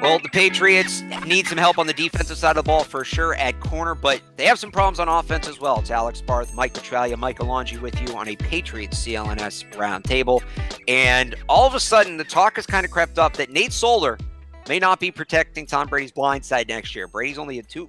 Well, the Patriots need some help on the defensive side of the ball for sure at corner, but they have some problems on offense as well. It's Alex Barth, Mike Petraglia, Mike Alonji with you on a Patriots CLNS roundtable. And all of a sudden, the talk has kind of crept up that Nate Solder may not be protecting Tom Brady's blind side next year. Brady's only had two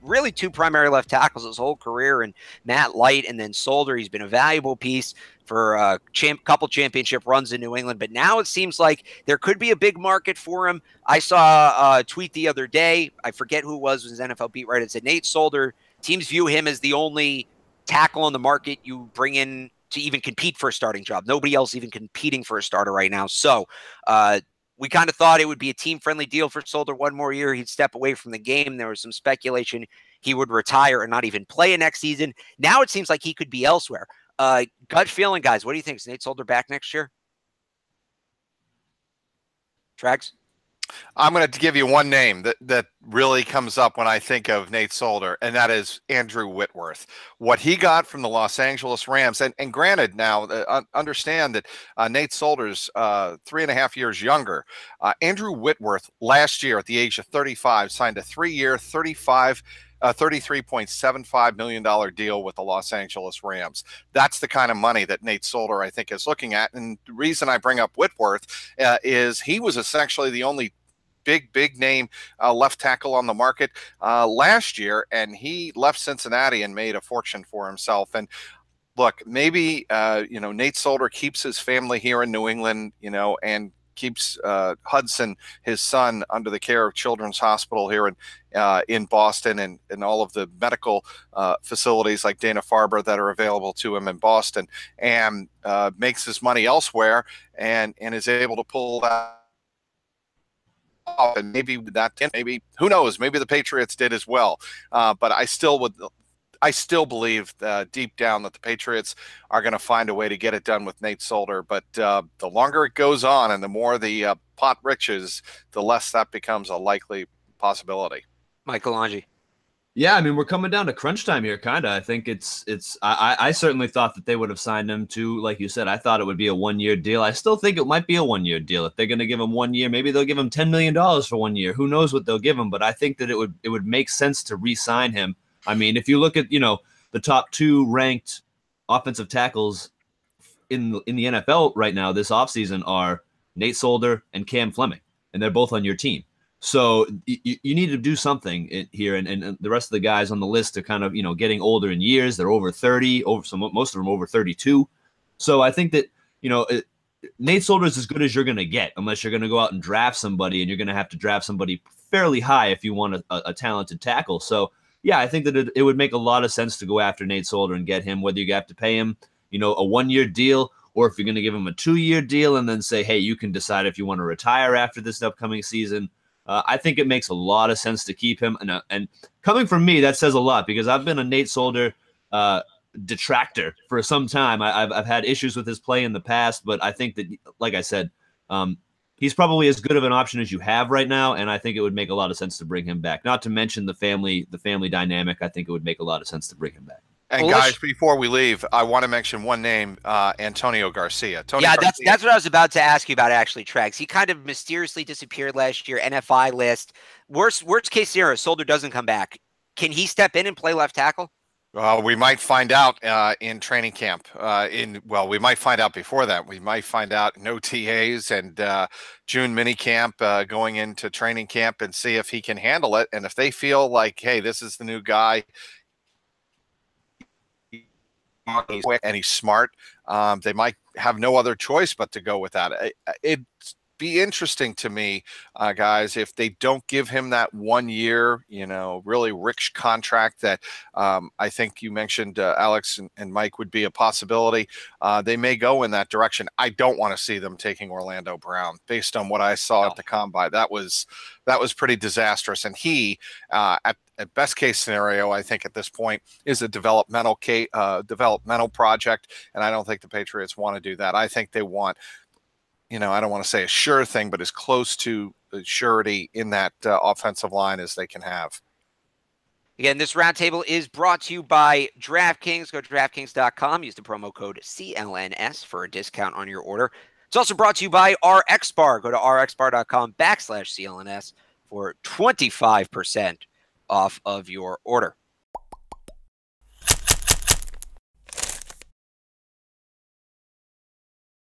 primary left tackles his whole career, and Matt Light and then Solder. He's been a valuable piece for a couple championship runs in New England, but now it seems like there could be a big market for him. I saw a tweet the other day. I forget who it was his NFL beat writer. It said Nate Solder, teams view him as the only tackle on the market you bring in to even compete for a starting job. Nobody else even competing for a starter right now. So, we kind of thought it would be a team-friendly deal for Solder one more year. He'd step away from the game. There was some speculation he would retire and not even play next season. Now it seems like he could be elsewhere. Gut feeling, guys. What do you think? Is Nate Solder back next year? Trags? I'm going to give you one name that really comes up when I think of Nate Solder, and that is Andrew Whitworth. What he got from the Los Angeles Rams, and granted now, understand that Nate Solder's 3.5 years younger. Andrew Whitworth last year at the age of 35 signed a 3-year, $33.75 million deal with the Los Angeles Rams. That's the kind of money that Nate Solder, I think, is looking at. And the reason I bring up Whitworth is he was essentially the only big name left tackle on the market last year, and he left Cincinnati and made a fortune for himself. And look, maybe Nate Solder keeps his family here in New England, and keeps Hudson, his son, under the care of Children's Hospital here in Boston, and all of the medical facilities like Dana-Farber that are available to him in Boston, and makes his money elsewhere and is able to pull that off. And maybe who knows, maybe the Patriots did as well. But I still believe deep down that the Patriots are going to find a way to get it done with Nate Solder. But the longer it goes on and the more the pot riches, the less that becomes a likely possibility. Michael Angie. Yeah, I mean, we're coming down to crunch time here, kind of. I think I certainly thought that they would have signed him to, like you said, I thought it would be a 1-year deal. I still think it might be a 1-year deal. If they're going to give him 1 year, maybe they'll give him $10 million for 1 year. Who knows what they'll give him? But I think that it would make sense to re-sign him. I mean, if you look at, the top 2 ranked offensive tackles in the NFL right now this offseason are Nate Solder and Cam Fleming, and they're both on your team. So you need to do something here, and the rest of the guys on the list are kind of, getting older in years. They're over 30, most of them over 32. So I think that, Nate Solder is as good as you're going to get, unless you're going to go out and draft somebody, and you're going to have to draft somebody fairly high if you want a talented tackle. So, yeah, I think that it would make a lot of sense to go after Nate Solder and get him, whether you have to pay him, a 1-year deal, or if you're going to give him a 2-year deal and then say, hey, you can decide if you want to retire after this upcoming season. I think it makes a lot of sense to keep him. And coming from me, that says a lot, because I've been a Nate Solder detractor for some time. I've had issues with his play in the past, but I think that, like I said, he's probably as good of an option as you have right now, and I think it would make a lot of sense to bring him back. Not to mention the family dynamic. I think it would make a lot of sense to bring him back. And guys, before we leave, I want to mention one name, Antonio Garcia. Garcia. That's what I was about to ask you about, actually, Trags. He kind of mysteriously disappeared last year, NFI list. Worst case scenario, Solder doesn't come back. Can he step in and play left tackle? We might find out in training camp. We might find out before that. We might find out in OTAs and June mini camp going into training camp and see if he can handle it. And if they feel like, hey, this is the new guy, and he's smart, they might have no other choice but to go with that. It'd be interesting to me, guys, if they don't give him that 1 year, really rich contract that I think you mentioned, Alex and Mike, would be a possibility. They may go in that direction. I don't want to see them taking Orlando Brown based on what I saw at the Combine. That was pretty disastrous. And he, at best case scenario, I think at this point, is a developmental project, and I don't think the Patriots want to do that. I think they want, I don't want to say a sure thing, but as close to the surety in that offensive line as they can have. Again, this roundtable is brought to you by DraftKings. Go to DraftKings.com. Use the promo code CLNS for a discount on your order. It's also brought to you by RX Bar. Go to RXBar.com/CLNS for 25% off of your order.